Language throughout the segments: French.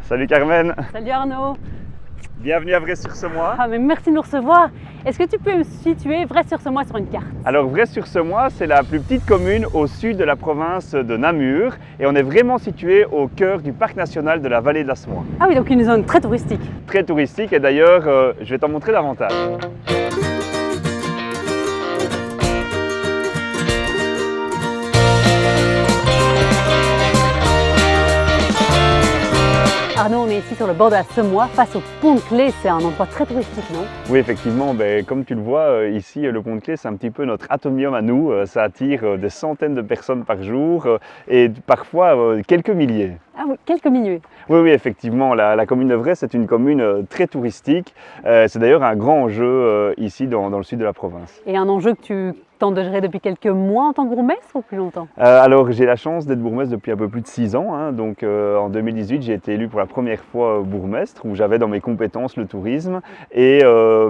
Salut Carmen. Salut Arnaud. Bienvenue à Vray-sur-Semois. Ah, mais merci de nous recevoir. Est-ce que tu peux me situer Vray-sur-Semois sur une carte? Alors Vray-sur-Semois, c'est la plus petite commune au sud de la province de Namur et on est vraiment situé au cœur du parc national de la vallée de la Semois. Ah oui, donc une zone très touristique. Très touristique et d'ailleurs, je vais t'en montrer davantage. Arnaud, on est ici sur le bord de la Semois, face au Pont de Clé. C'est un endroit très touristique, non? Oui, effectivement, comme tu le vois ici, le Pont de Clé, c'est un petit peu notre atomium à nous. Ça attire des centaines de personnes par jour et parfois quelques milliers. Ah oui, quelques milliers. Oui, effectivement, la commune de Vray, c'est une commune très touristique. C'est d'ailleurs un grand enjeu ici dans le sud de la province. Et un enjeu que tu tentes de gérer depuis quelques mois en tant que bourgmestre ou plus longtemps? Alors, j'ai la chance d'être bourgmestre depuis un peu plus de 6 ans. Donc, en 2018, j'ai été élu pour la première fois bourgmestre, où j'avais dans mes compétences le tourisme. Et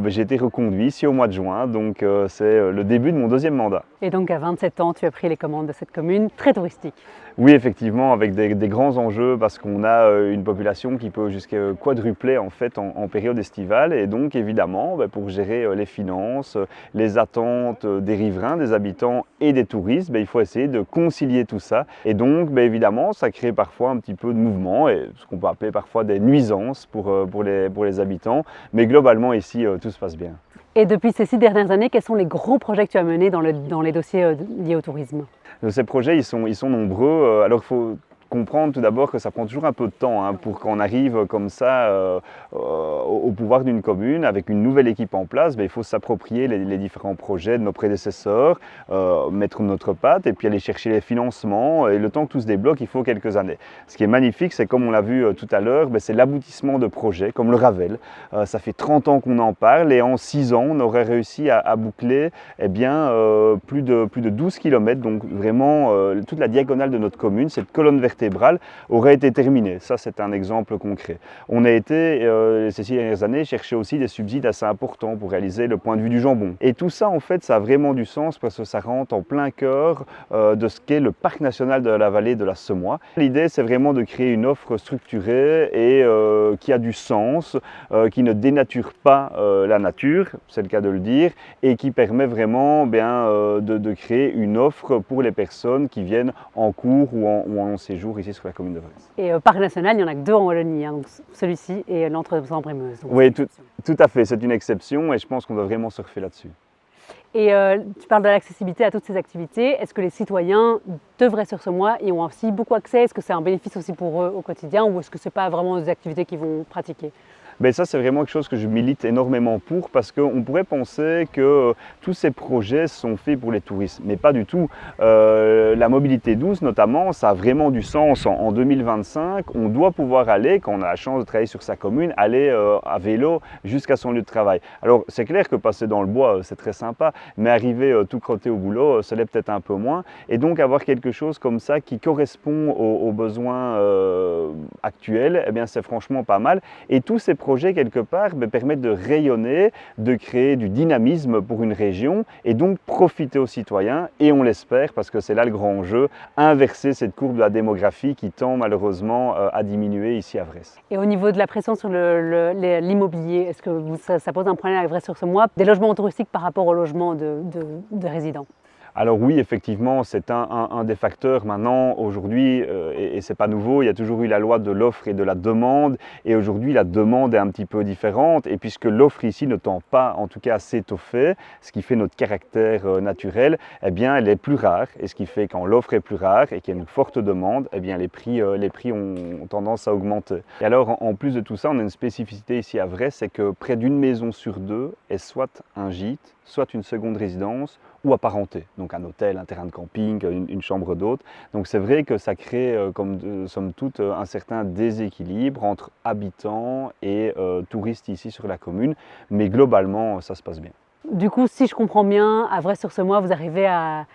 j'ai été reconduit ici au mois de juin. Donc, c'est le début de mon deuxième mandat. Et donc, à 27 ans, tu as pris les commandes de cette commune très touristique. Oui, effectivement, avec des grands enjeux parce qu'on a une population qui peut jusqu'à quadrupler en fait en période estivale et donc évidemment pour gérer les finances, les attentes des riverains, des habitants et des touristes, il faut essayer de concilier tout ça et donc évidemment ça crée parfois un petit peu de mouvement et ce qu'on peut appeler parfois des nuisances pour les habitants, mais globalement ici tout se passe bien. Et depuis ces 6 dernières années, quels sont les gros projets que tu as menés dans les dossiers liés au tourisme? Ces projets, ils sont nombreux. Alors, il faut comprendre tout d'abord que ça prend toujours un peu de temps pour qu'on arrive comme ça au pouvoir d'une commune avec une nouvelle équipe en place. Il faut s'approprier les différents projets de nos prédécesseurs, mettre notre patte et puis aller chercher les financements. Et le temps que tout se débloque, il faut quelques années. Ce qui est magnifique, c'est comme on l'a vu tout à l'heure, c'est l'aboutissement de projets comme le Ravel. Ça fait 30 ans qu'on en parle et en 6 ans, on aurait réussi à boucler plus de 12 km. Donc vraiment, toute la diagonale de notre commune, cette colonne vertébrale aurait été terminée. Ça, c'est un exemple concret. On a été, ces 6 dernières années, chercher aussi des subsides assez importants pour réaliser le point de vue du jambon. Et tout ça, en fait, ça a vraiment du sens parce que ça rentre en plein cœur de ce qu'est le parc national de la vallée de la Semois. L'idée, c'est vraiment de créer une offre structurée et qui a du sens, qui ne dénature pas la nature, c'est le cas de le dire, et qui permet vraiment de créer une offre pour les personnes qui viennent en cours ou en long séjour ici sur la commune de Vray. Et parc national, il n'y en a que 2 en Wallonie, donc celui-ci et l'Entre-Sambre-et-Meuse. Oui, tout à fait, c'est une exception et je pense qu'on doit vraiment surfer là-dessus. Et tu parles de l'accessibilité à toutes ces activités. Est-ce que les citoyens de Vray-sur-Semois y ont aussi beaucoup accès? Est-ce que c'est un bénéfice aussi pour eux au quotidien ou est-ce que ce n'est pas vraiment des activités qu'ils vont pratiquer? Ça, c'est vraiment quelque chose que je milite énormément pour parce qu'on pourrait penser que tous ces projets sont faits pour les touristes, mais pas du tout. La mobilité douce, notamment, ça a vraiment du sens. En 2025, on doit pouvoir aller, quand on a la chance de travailler sur sa commune, aller à vélo jusqu'à son lieu de travail. Alors, c'est clair que passer dans le bois, c'est très sympa, mais arriver tout crotté au boulot, ça l'est peut-être un peu moins. Et donc, avoir quelque chose comme ça qui correspond aux besoins actuels, c'est franchement pas mal. Et tous ces projets, quelque part, permettent de rayonner, de créer du dynamisme pour une région et donc profiter aux citoyens et on l'espère, parce que c'est là le grand enjeu, inverser cette courbe de la démographie qui tend malheureusement à diminuer ici à Vray. Et au niveau de la pression sur l'immobilier, est-ce que ça pose un problème avec Vray-sur-Semois, des logements touristiques par rapport aux logements de résidents? Alors oui, effectivement, c'est un des facteurs maintenant, aujourd'hui, et c'est pas nouveau, il y a toujours eu la loi de l'offre et de la demande, et aujourd'hui la demande est un petit peu différente, et puisque l'offre ici ne tend pas, en tout cas, à s'étoffer, ce qui fait notre caractère naturel, elle est plus rare, et ce qui fait quand l'offre est plus rare et qu'il y a une forte demande, les prix ont tendance à augmenter. Et alors, en plus de tout ça, on a une spécificité ici à Vray, c'est que près d'une maison sur 2 est soit un gîte, soit une seconde résidence, ou apparenté, donc un hôtel, un terrain de camping, une chambre d'hôte. Donc c'est vrai que ça crée, somme toute, un certain déséquilibre entre habitants et touristes ici sur la commune, mais globalement, ça se passe bien. Du coup, si je comprends bien, à Vray-sur-Semois, vous arrivez à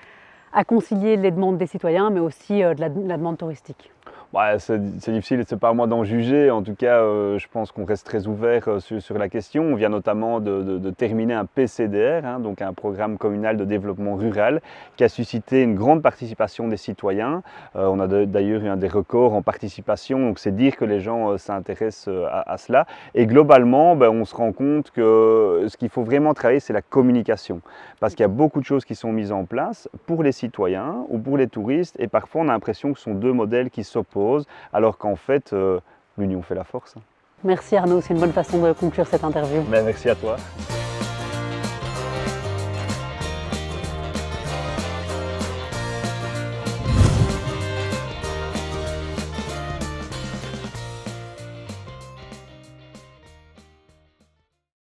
concilier les demandes des citoyens, mais aussi de la demande touristique. Ouais, c'est difficile, c'est pas à moi d'en juger. En tout cas, je pense qu'on reste très ouvert sur la question. On vient notamment de terminer un PCDR, hein, donc un programme communal de développement rural, qui a suscité une grande participation des citoyens. On a d'ailleurs eu un des records en participation, donc c'est dire que les gens s'intéressent à cela. Et globalement, ben, on se rend compte que ce qu'il faut vraiment travailler, c'est la communication. Parce qu'il y a beaucoup de choses qui sont mises en place pour les citoyens ou pour les touristes, et parfois on a l'impression que ce sont deux modèles qui s'opposent, alors qu'en fait, l'union fait la force. Merci Arnaud, c'est une bonne façon de conclure cette interview. Mais merci à toi.